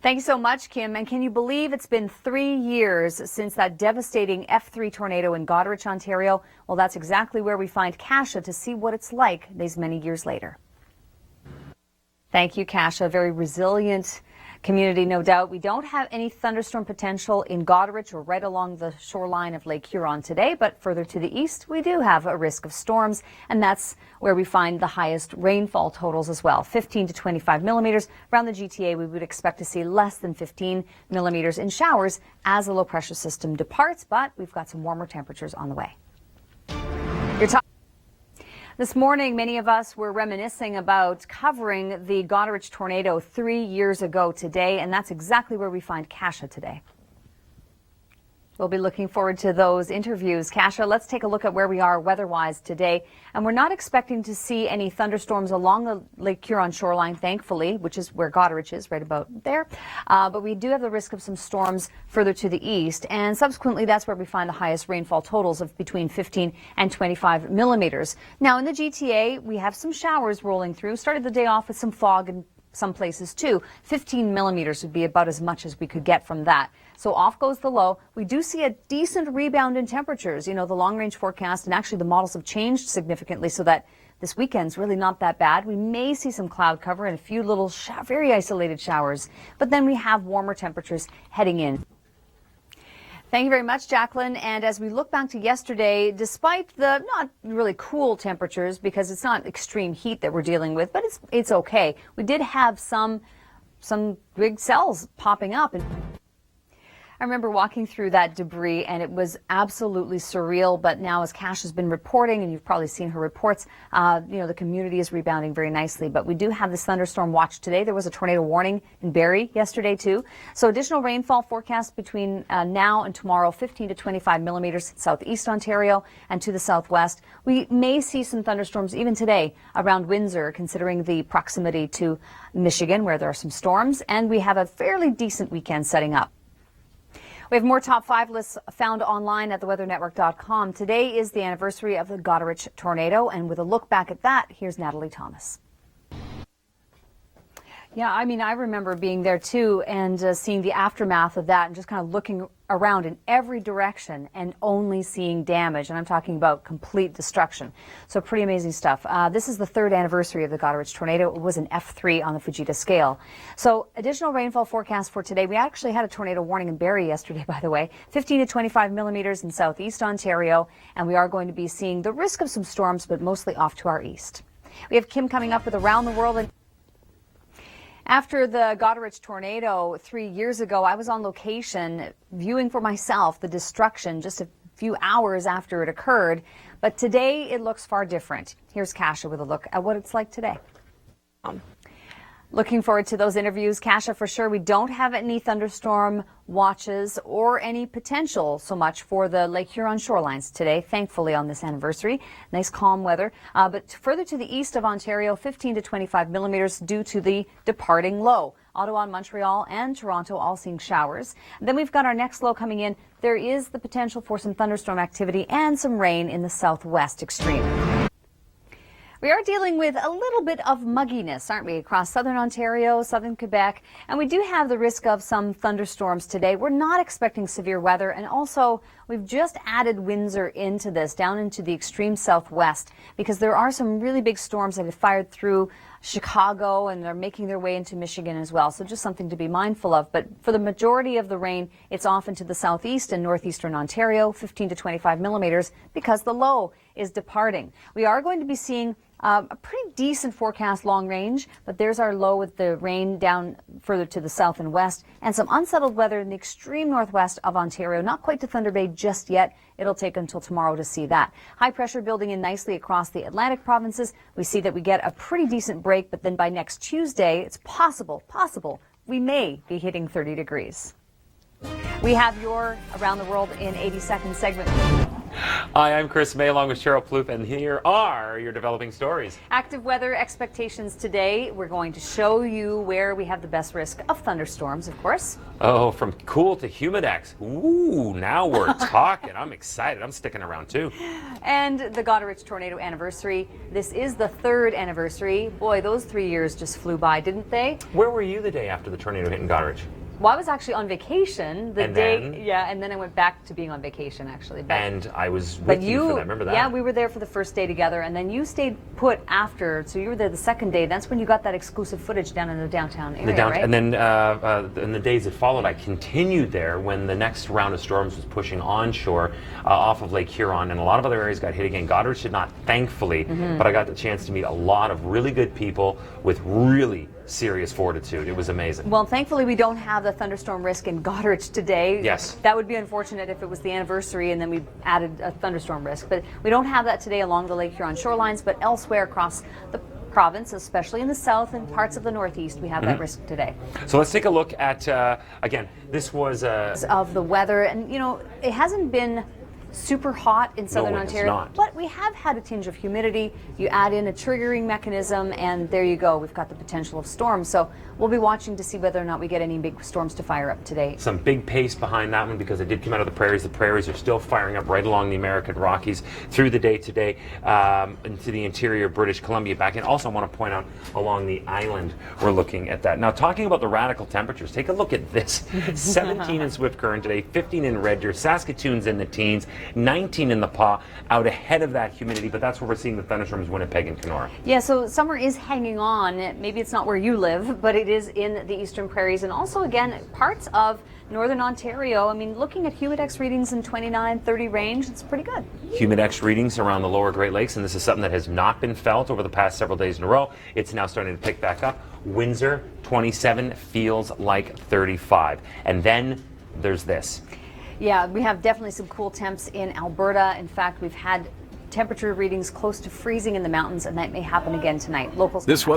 Thanks so much, Kim. And can you believe it's been 3 years since that devastating F3 tornado in Goderich, Ontario? Well, that's exactly where we find Kasha to see what it's like these many years later. Thank you, Kasha. Very resilient community, no doubt. We don't have any thunderstorm potential in Goderich or right along the shoreline of Lake Huron today, but further to the east, we do have a risk of storms, and that's where we find the highest rainfall totals as well, 15 to 25 millimeters. Around the GTA, we would expect to see less than 15 millimeters in showers as the low pressure system departs, but we've got some warmer temperatures on the way. This morning, many of us were reminiscing about covering the Goderich tornado 3 years ago today, and that's exactly where we find Kasha today. We'll be looking forward to those interviews. Kasha, let's take a look at where we are weather-wise today. And we're not expecting to see any thunderstorms along the Lake Huron shoreline, thankfully, which is where Goderich is, right about there. But we do have the risk of some storms further to the east. And subsequently, that's where we find the highest rainfall totals of between 15 and 25 millimeters. Now, in the GTA, we have some showers rolling through. Started the day off with some fog and some places too. 15 millimeters would be about as much as we could get from that. So off goes the low. We do see a decent rebound in temperatures. You know, the long range forecast and actually the models have changed significantly so that this weekend's really not that bad. We may see some cloud cover and a few little very isolated showers, but then we have warmer temperatures heading in. Thank you very much, Jacqueline. And as we look back to yesterday, despite the not really cool temperatures, because it's not extreme heat that we're dealing with, but it's okay. We did have some big cells popping up. And I remember walking through that debris, and it was absolutely surreal. But now, as Cash has been reporting, and you've probably seen her reports, the community is rebounding very nicely. But we do have this thunderstorm watch today. There was a tornado warning in Barrie yesterday, too. So additional rainfall forecast between now and tomorrow, 15 to 25 millimeters southeast Ontario and to the southwest. We may see some thunderstorms even today around Windsor, considering the proximity to Michigan, where there are some storms. And we have a fairly decent weekend setting up. We have more top 5 lists found online at theweathernetwork.com. Today is the anniversary of the Goderich tornado, and with a look back at that, here's Natalie Thomas. Yeah, I mean, I remember being there too and seeing the aftermath of that and just kind of looking around in every direction and only seeing damage. And I'm talking about complete destruction. So pretty amazing stuff. This is the 3rd anniversary of the Goderich tornado. It was an F3 on the Fujita scale. So additional rainfall forecast for today. We actually had a tornado warning in Barrie yesterday, by the way. 15 to 25 millimeters in southeast Ontario. And we are going to be seeing the risk of some storms, but mostly off to our east. We have Kim coming up with Around the World. And after the Goderich tornado 3 years ago, I was on location viewing for myself the destruction just a few hours after it occurred. But today it looks far different. Here's Kasha with a look at what it's like today. Looking forward to those interviews, Kasha, for sure. We don't have any thunderstorm watches or any potential so much for the Lake Huron shorelines today, thankfully, on this anniversary. Nice calm weather. But further to the east of Ontario, 15 to 25 millimeters due to the departing low. Ottawa, Montreal, and Toronto all seeing showers. And then we've got our next low coming in. There is the potential for some thunderstorm activity and some rain in the southwest extreme. We are dealing with a little bit of mugginess, aren't we, across southern Ontario, southern Quebec, and we do have the risk of some thunderstorms today. We're not expecting severe weather, and also we've just added Windsor into this, down into the extreme southwest, because there are some really big storms that have fired through Chicago, and they're making their way into Michigan as well. So just something to be mindful of. But for the majority of the rain, it's off into the southeast and northeastern Ontario, 15 to 25 millimeters, because the low is departing. We are going to be seeing a pretty decent forecast long range, but there's our low with the rain down further to the south and west, and some unsettled weather in the extreme northwest of Ontario. Not quite to Thunder Bay just yet. It'll take until tomorrow to see that. High pressure building in nicely across the Atlantic provinces. We see that we get a pretty decent break, but then by next Tuesday, it's possible we may be hitting 30 degrees. We have your Around the World in 80-second segment. Hi, I'm Chris May along with Sheryl Plouffe, and here are your developing stories. Active weather expectations today. We're going to show you where we have the best risk of thunderstorms, of course. Oh, from cool to humidex. Ooh, now we're talking. I'm excited. I'm sticking around too. And the Goderich tornado anniversary. This is the 3rd anniversary. Boy, those 3 years just flew by, didn't they? Where were you the day after the tornado hit in Goderich? Well, I was actually on vacation the And day, then? yeah, and then I went back to being on vacation actually. And I was with you for that. Remember that? Yeah, we were there for the first day together, and then you stayed put after. So you were there the second day. That's when you got that exclusive footage down in the downtown area, right? And then in the days that followed, I continued there when the next round of storms was pushing onshore off of Lake Huron, and a lot of other areas got hit again. Goderich did not, thankfully, but I got the chance to meet a lot of really good people with really serious fortitude. It was amazing. Well, thankfully we don't have the thunderstorm risk in Goderich today. Yes. That would be unfortunate if it was the anniversary and then we added a thunderstorm risk. But we don't have that today along the Lake Huron shorelines, but elsewhere across the province, especially in the south and parts of the northeast, we have that risk today. So let's take a look at, again, this was... of the weather, and you know, it hasn't been super hot in southern Ontario, not. but we have had a tinge of humidity. You add in a triggering mechanism, and there you go. We've got the potential of storms. So we'll be watching to see whether or not we get any big storms to fire up today. Some big pace behind that one because it did come out of the prairies. The prairies are still firing up right along the American Rockies through the day today into the interior of British Columbia back in. Also, I want to point out along the island, we're looking at that. Now, talking about the radical temperatures, take a look at this. 17 in Swift Current today, 15 in Red Deer, Saskatoon's in the teens, 19 in the Paw, out ahead of that humidity, but that's where we're seeing the thunderstorms, Winnipeg and Kenora. Yeah, so summer is hanging on. Maybe it's not where you live, but it is in the eastern prairies and also, again, parts of northern Ontario. I mean, looking at humidex readings in 29, 30 range, it's pretty good. Humidex readings around the lower Great Lakes, and this is something that has not been felt over the past several days in a row. It's now starting to pick back up. Windsor, 27, feels like 35. And then there's this. Yeah, we have definitely some cool temps in Alberta. In fact, we've had temperature readings close to freezing in the mountains, and that may happen again tonight. Locals. This weather